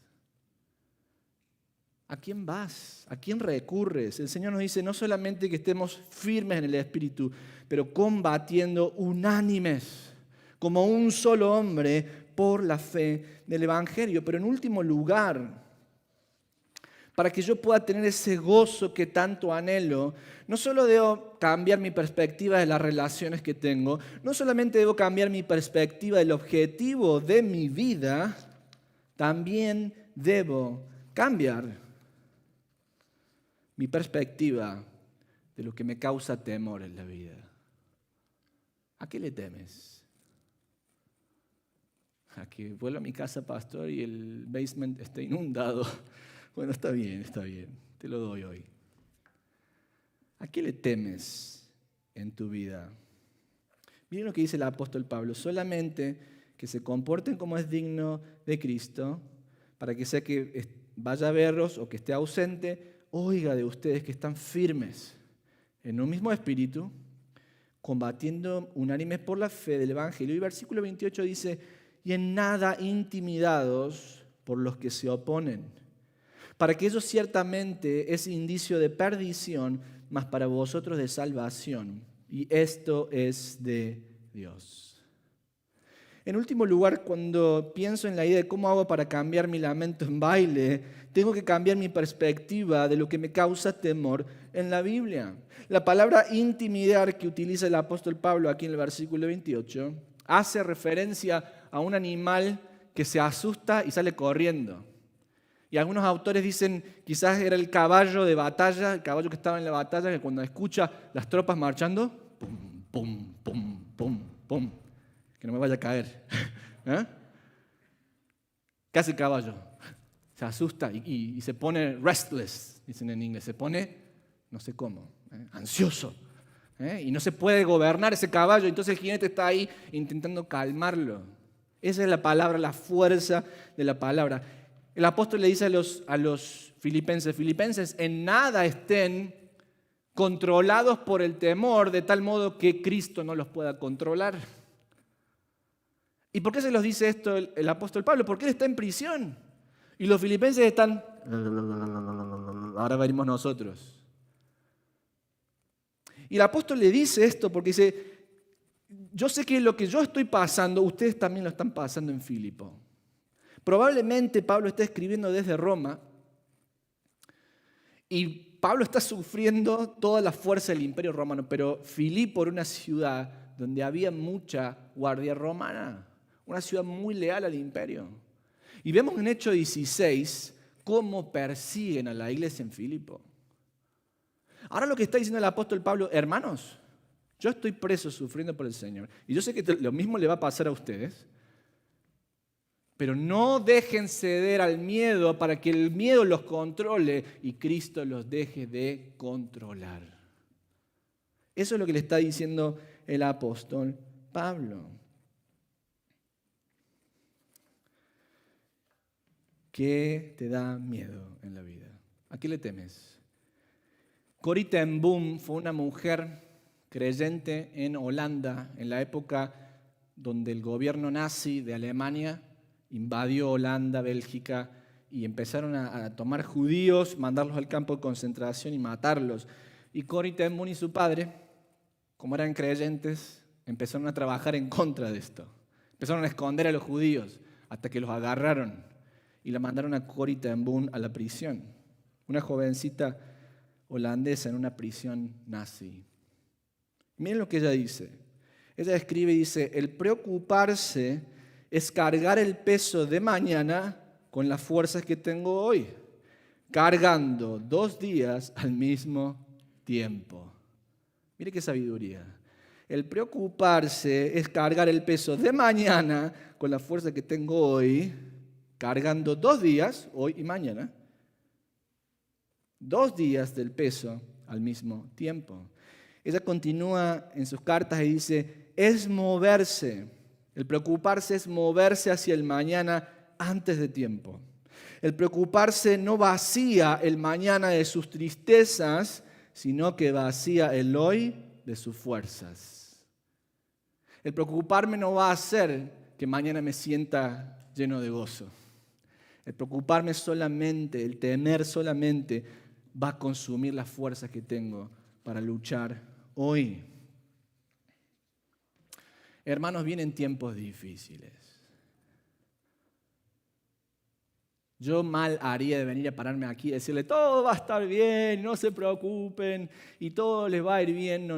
¿A quién vas? ¿A quién recurres? El Señor nos dice no solamente que estemos firmes en el Espíritu, pero combatiendo unánimes, como un solo hombre, por la fe del Evangelio. Pero en último lugar, para que yo pueda tener ese gozo que tanto anhelo, no solo debo cambiar mi perspectiva de las relaciones que tengo, no solamente debo cambiar mi perspectiva del objetivo de mi vida, también debo cambiar mi perspectiva de lo que me causa temor en la vida. ¿A qué le temes? ¿A que vuelva a mi casa, pastor, y el basement esté inundado? Bueno, está bien, te lo doy hoy. ¿A qué le temes en tu vida? Miren lo que dice el apóstol Pablo, solamente que se comporten como es digno de Cristo, para que sea que vaya a verlos o que esté ausente, oiga de ustedes que están firmes en un mismo espíritu, combatiendo unánimes por la fe del Evangelio. Y versículo 28 dice, y en nada intimidados por los que se oponen, para que ellos ciertamente es indicio de perdición, mas para vosotros de salvación. Y esto es de Dios. En último lugar, cuando pienso en la idea de cómo hago para cambiar mi lamento en baile, tengo que cambiar mi perspectiva de lo que me causa temor en la Biblia. La palabra intimidar que utiliza el apóstol Pablo aquí en el versículo 28 hace referencia a un animal que se asusta y sale corriendo. Y algunos autores dicen, quizás era el caballo de batalla, el caballo que estaba en la batalla, que cuando escucha las tropas marchando, pum, pum, pum, pum, pum, que no me vaya a caer. ¿Eh? ¿Qué hace el caballo? Se asusta y se pone restless, dicen en inglés, se pone, no sé cómo, ansioso. Y no se puede gobernar ese caballo, entonces el jinete está ahí intentando calmarlo. Esa es la palabra, la fuerza de la palabra. El apóstol le dice a los filipenses, en nada estén controlados por el temor, de tal modo que Cristo no los pueda controlar. ¿Y por qué se los dice esto el apóstol Pablo? Porque él está en prisión. Y los filipenses están, ahora venimos nosotros. Y el apóstol le dice esto porque dice, yo sé que lo que yo estoy pasando, ustedes también lo están pasando en Filipo. Probablemente Pablo está escribiendo desde Roma y Pablo está sufriendo toda la fuerza del imperio romano, pero Filipo era una ciudad donde había mucha guardia romana, una ciudad muy leal al imperio. Y vemos en Hechos 16 cómo persiguen a la iglesia en Filipo. Ahora lo que está diciendo el apóstol Pablo, hermanos, yo estoy preso sufriendo por el Señor y yo sé que lo mismo le va a pasar a ustedes. Pero no dejen ceder al miedo para que el miedo los controle y Cristo los deje de controlar. Eso es lo que le está diciendo el apóstol Pablo. ¿Qué te da miedo en la vida? ¿A qué le temes? Corrie ten Boom fue una mujer creyente en Holanda en la época donde el gobierno nazi de Alemania invadió Holanda, Bélgica, y empezaron a tomar judíos, mandarlos al campo de concentración y matarlos. Y Corrie ten Boom y su padre, como eran creyentes, empezaron a trabajar en contra de esto. Empezaron a esconder a los judíos hasta que los agarraron y la mandaron a Corrie ten Boom a la prisión. Una jovencita holandesa en una prisión nazi. Miren lo que ella dice. Ella escribe y dice, el preocuparse es cargar el peso de mañana con las fuerzas que tengo hoy, cargando 2 días al mismo tiempo. Mire qué sabiduría. El preocuparse es cargar el peso de mañana con la fuerza que tengo hoy, cargando 2 días, hoy y mañana, 2 días del peso al mismo tiempo. Ella continúa en sus cartas y dice, es moverse. El preocuparse es moverse hacia el mañana antes de tiempo. El preocuparse no vacía el mañana de sus tristezas, sino que vacía el hoy de sus fuerzas. El preocuparme no va a hacer que mañana me sienta lleno de gozo. El preocuparme solamente, el temer solamente, va a consumir las fuerzas que tengo para luchar hoy. Hermanos, vienen tiempos difíciles. Yo mal haría de venir a pararme aquí y decirle, todo va a estar bien, no se preocupen y todo les va a ir bien. No.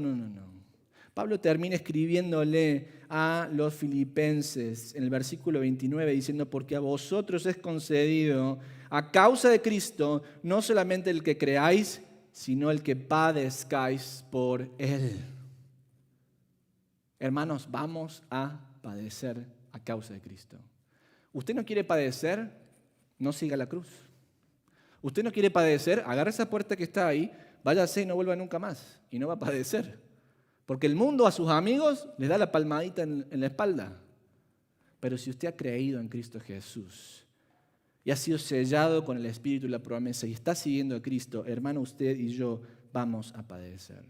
Pablo termina escribiéndole a los filipenses en el versículo 29 diciendo, porque a vosotros es concedido a causa de Cristo no solamente el que creáis, sino el que padezcáis por Él. Hermanos, vamos a padecer a causa de Cristo. ¿Usted no quiere padecer? No siga la cruz. ¿Usted no quiere padecer? Agarra esa puerta que está ahí, váyase y no vuelva nunca más. Y no va a padecer. Porque el mundo a sus amigos les da la palmadita en la espalda. Pero si usted ha creído en Cristo Jesús y ha sido sellado con el Espíritu y la promesa y está siguiendo a Cristo, hermano, usted y yo vamos a padecer.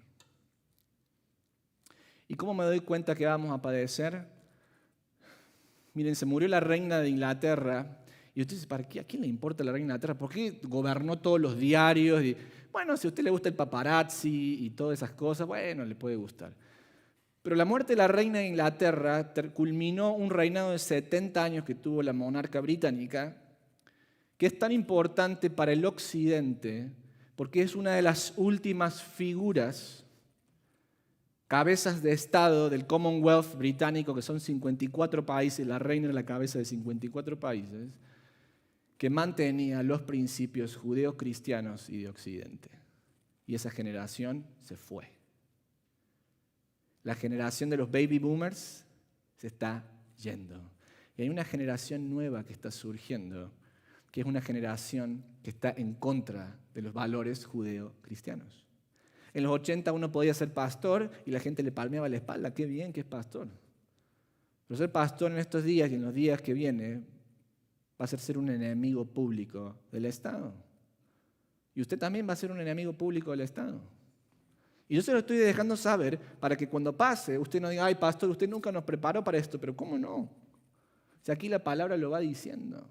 ¿Y cómo me doy cuenta que vamos a padecer? Miren, se murió la reina de Inglaterra. Y usted dice, ¿para qué? ¿A quién le importa la reina de Inglaterra? ¿Por qué gobernó todos los diarios? Y, bueno, si a usted le gusta el paparazzi y todas esas cosas, bueno, le puede gustar. Pero la muerte de la reina de Inglaterra culminó un reinado de 70 años que tuvo la monarca británica, que es tan importante para el occidente, porque es una de las últimas figuras, cabezas de Estado del Commonwealth británico, que son 54 países, la reina era la cabeza de 54 países, que mantenía los principios judeo-cristianos y de Occidente. Y esa generación se fue. La generación de los baby boomers se está yendo. Y hay una generación nueva que está surgiendo, que es una generación que está en contra de los valores judeo-cristianos. En los 80 uno podía ser pastor y la gente le palmeaba la espalda. Qué bien que es pastor. Pero ser pastor en estos días y en los días que vienen va a ser un enemigo público del Estado. Y usted también va a ser un enemigo público del Estado. Y yo se lo estoy dejando saber para que cuando pase, usted no diga, ay, pastor, usted nunca nos preparó para esto. Pero ¿cómo no? Si aquí la palabra lo va diciendo.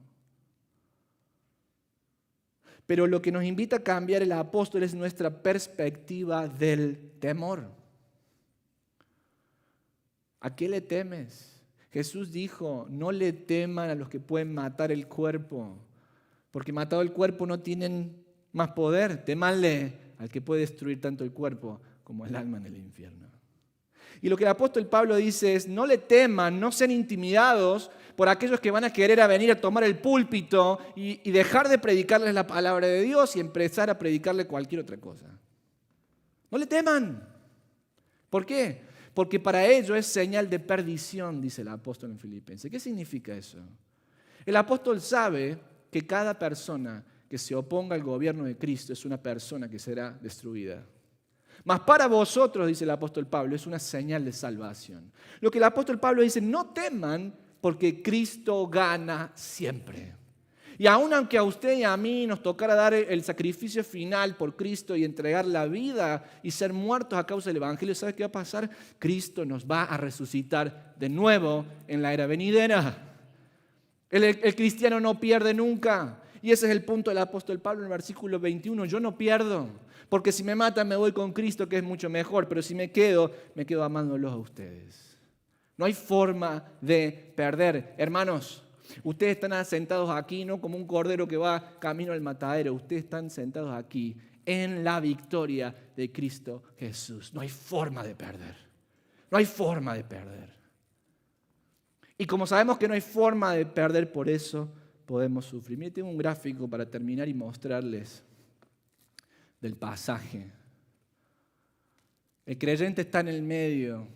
Pero lo que nos invita a cambiar el apóstol es nuestra perspectiva del temor. ¿A qué le temes? Jesús dijo, no le teman a los que pueden matar el cuerpo, porque matado el cuerpo no tienen más poder. Temanle al que puede destruir tanto el cuerpo como el alma en el infierno. Y lo que el apóstol Pablo dice es, no le teman, no sean intimidados por aquellos que van a querer venir a tomar el púlpito y dejar de predicarles la palabra de Dios y empezar a predicarle cualquier otra cosa. No le teman. ¿Por qué? Porque para ello es señal de perdición, dice el apóstol en Filipenses. ¿Qué significa eso? El apóstol sabe que cada persona que se oponga al gobierno de Cristo es una persona que será destruida. Mas para vosotros, dice el apóstol Pablo, es una señal de salvación. Lo que el apóstol Pablo dice, no teman porque Cristo gana siempre. Y aun aunque a usted y a mí nos tocara dar el sacrificio final por Cristo y entregar la vida y ser muertos a causa del Evangelio, ¿sabe qué va a pasar? Cristo nos va a resucitar de nuevo en la era venidera. El cristiano no pierde nunca. Y ese es el punto del apóstol Pablo en el versículo 21. Yo no pierdo, porque si me matan me voy con Cristo, que es mucho mejor, pero si me quedo amándolos a ustedes. No hay forma de perder. Hermanos, ustedes están sentados aquí no como un cordero que va camino al matadero. Ustedes están sentados aquí en la victoria de Cristo Jesús. No hay forma de perder. No hay forma de perder. Y como sabemos que no hay forma de perder, por eso podemos sufrir. Miren, tengo un gráfico para terminar y mostrarles del pasaje. El creyente está en el medio.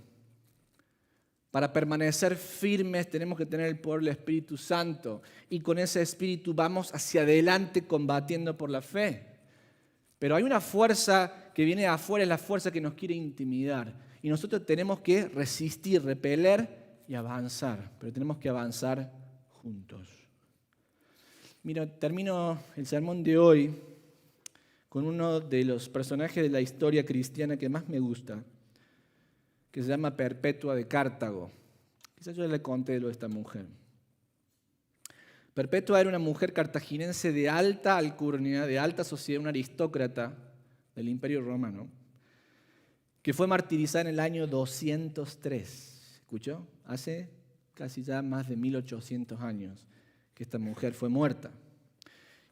Para permanecer firmes tenemos que tener el poder del Espíritu Santo y con ese Espíritu vamos hacia adelante combatiendo por la fe. Pero hay una fuerza que viene de afuera, es la fuerza que nos quiere intimidar. Y nosotros tenemos que resistir, repeler y avanzar, pero tenemos que avanzar juntos. Mira, termino el sermón de hoy con uno de los personajes de la historia cristiana que más me gusta, que se llama Perpetua de Cartago. Quizás yo le conté lo de esta mujer. Perpetua era una mujer cartaginense de alta alcurnia, de alta sociedad, una aristócrata del Imperio Romano, que fue martirizada en el año 203. ¿Escuchó? Hace casi ya más de 1800 años que esta mujer fue muerta.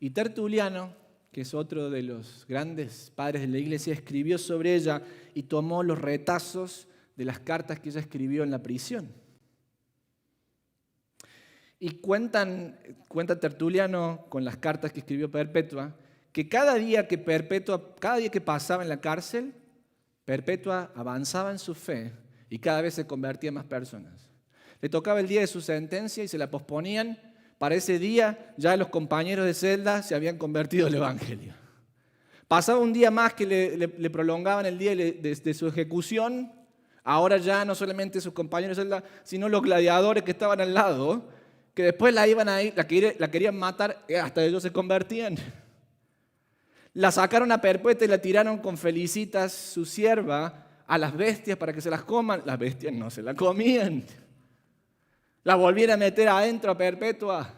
Y Tertuliano, que es otro de los grandes padres de la iglesia, escribió sobre ella y tomó los retazos de las cartas que ella escribió en la prisión. Y cuenta Tertuliano con las cartas que escribió Perpetua, que cada día que pasaba en la cárcel, Perpetua avanzaba en su fe y cada vez se convertía en más personas. Le tocaba el día de su sentencia y se la posponían. Para ese día ya los compañeros de celda se habían convertido al Evangelio. Pasaba un día más que le prolongaban el día de su ejecución. Ahora ya no solamente sus compañeros de celda, sino los gladiadores que estaban al la después la querían matar, hasta ellos se convertían. La sacaron a Perpetua y la tiraron con Felicitas, su sierva, a las bestias para que se las coman. Las bestias no se la comían. La volvieron a meter adentro a Perpetua.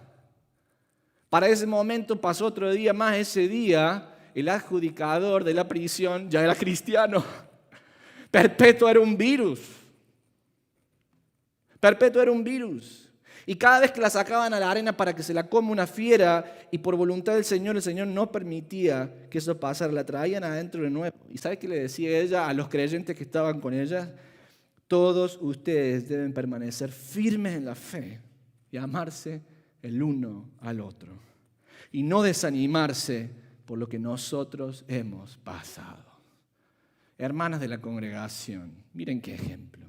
Para ese momento pasó otro día más. Ese día el adjudicador de la prisión ya era cristiano. Perpetua era un virus. Perpetua era un virus. Y cada vez que la sacaban a la arena para que se la coma una fiera, y por voluntad del Señor, el Señor no permitía que eso pasara, la traían adentro de nuevo. ¿Y sabe qué le decía ella a los creyentes que estaban con ella? Todos ustedes deben permanecer firmes en la fe y amarse el uno al otro. Y no desanimarse por lo que nosotros hemos pasado. Hermanas de la congregación, miren qué ejemplo.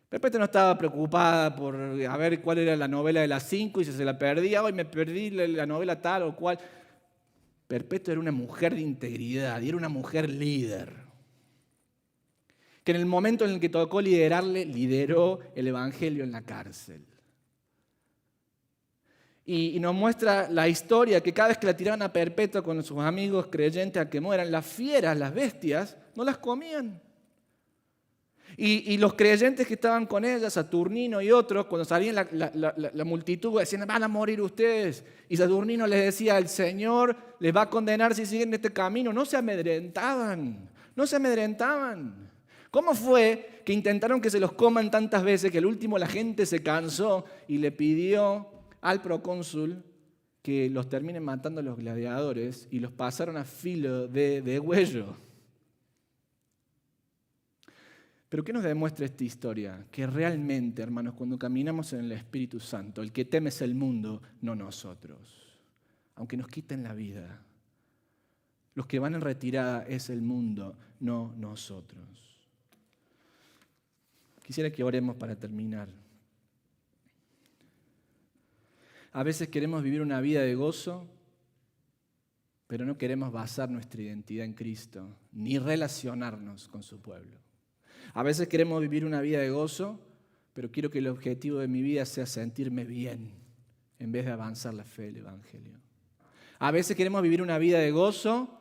Perpetua no estaba preocupada por a ver cuál era la novela de las 5 y si se la perdía. Hoy me perdí la novela tal o cual. Perpetua era una mujer de integridad y era una mujer líder. Que en el momento en el que tocó liderarle, lideró el Evangelio en la cárcel. Y nos muestra la historia que cada vez que la tiraban a Perpetua con sus amigos creyentes a que mueran, las fieras, las bestias, no las comían. Y los creyentes que estaban con ella, Saturnino y otros, cuando salían la multitud, decían, van a morir ustedes. Y Saturnino les decía, el Señor les va a condenar si siguen este camino. No se amedrentaban, no se amedrentaban. ¿Cómo fue que intentaron que se los coman tantas veces que al último la gente se cansó y le pidió al procónsul que los terminen matando a los gladiadores y los pasaron a filo de degüello? Pero ¿qué nos demuestra esta historia? Que realmente, hermanos, cuando caminamos en el Espíritu Santo, el que teme es el mundo, no nosotros. Aunque nos quiten la vida. Los que van en retirada es el mundo, no nosotros. Quisiera que oremos para terminar. A veces queremos vivir una vida de gozo, pero no queremos basar nuestra identidad en Cristo, ni relacionarnos con su pueblo. A veces queremos vivir una vida de gozo, pero quiero que el objetivo de mi vida sea sentirme bien, en vez de avanzar la fe del Evangelio. A veces queremos vivir una vida de gozo,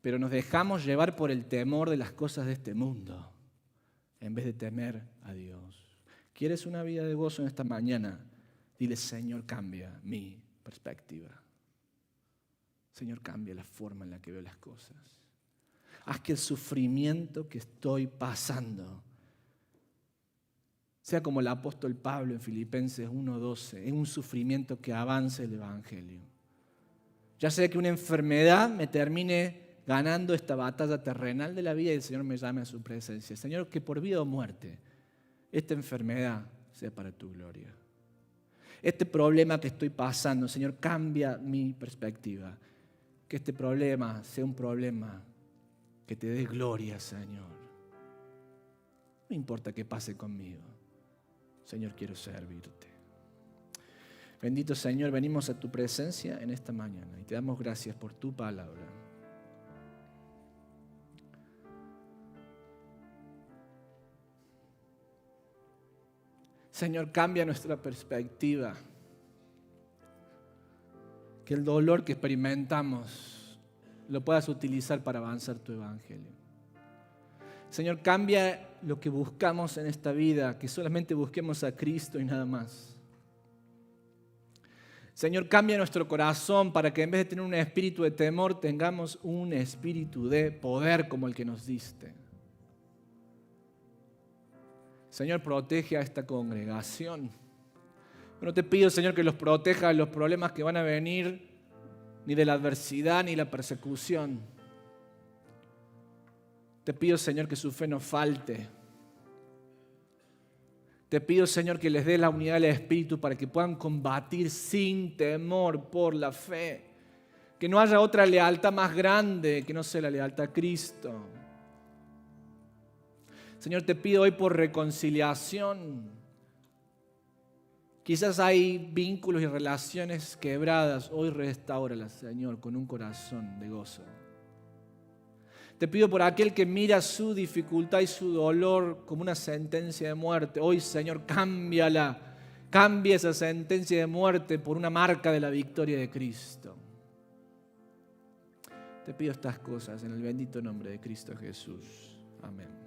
pero nos dejamos llevar por el temor de las cosas de este mundo, en vez de temer a Dios. ¿Quieres una vida de gozo en esta mañana? Dile, Señor, cambia mi perspectiva. Señor, cambia la forma en la que veo las cosas. Haz que el sufrimiento que estoy pasando sea como el apóstol Pablo en Filipenses 1:12, es un sufrimiento que avance el Evangelio. Ya sea que una enfermedad me termine ganando esta batalla terrenal de la vida y el Señor me llame a su presencia. Señor, que por vida o muerte esta enfermedad sea para tu gloria. Este problema que estoy pasando, Señor, cambia mi perspectiva. Que este problema sea un problema que te dé gloria, Señor. No importa qué pase conmigo. Señor, quiero servirte. Bendito Señor, venimos a tu presencia en esta mañana y te damos gracias por tu palabra. Señor, cambia nuestra perspectiva. Que el dolor que experimentamos lo puedas utilizar para avanzar tu evangelio. Señor, cambia lo que buscamos en esta vida, que solamente busquemos a Cristo y nada más. Señor, cambia nuestro corazón para que en vez de tener un espíritu de temor, tengamos un espíritu de poder como el que nos diste. Señor, protege a esta congregación. No te pido, Señor, que los proteja de los problemas que van a venir, ni de la adversidad, ni la persecución. Te pido, Señor, que su fe no falte. Te pido, Señor, que les dé la unidad del Espíritu para que puedan combatir sin temor por la fe. Que no haya otra lealtad más grande que no sea la lealtad a Cristo. Señor, te pido hoy por reconciliación. Quizás hay vínculos y relaciones quebradas. Hoy restáuralas, Señor, con un corazón de gozo. Te pido por aquel que mira su dificultad y su dolor como una sentencia de muerte. Hoy, Señor, cámbiala. Cambia esa sentencia de muerte por una marca de la victoria de Cristo. Te pido estas cosas en el bendito nombre de Cristo Jesús. Amén.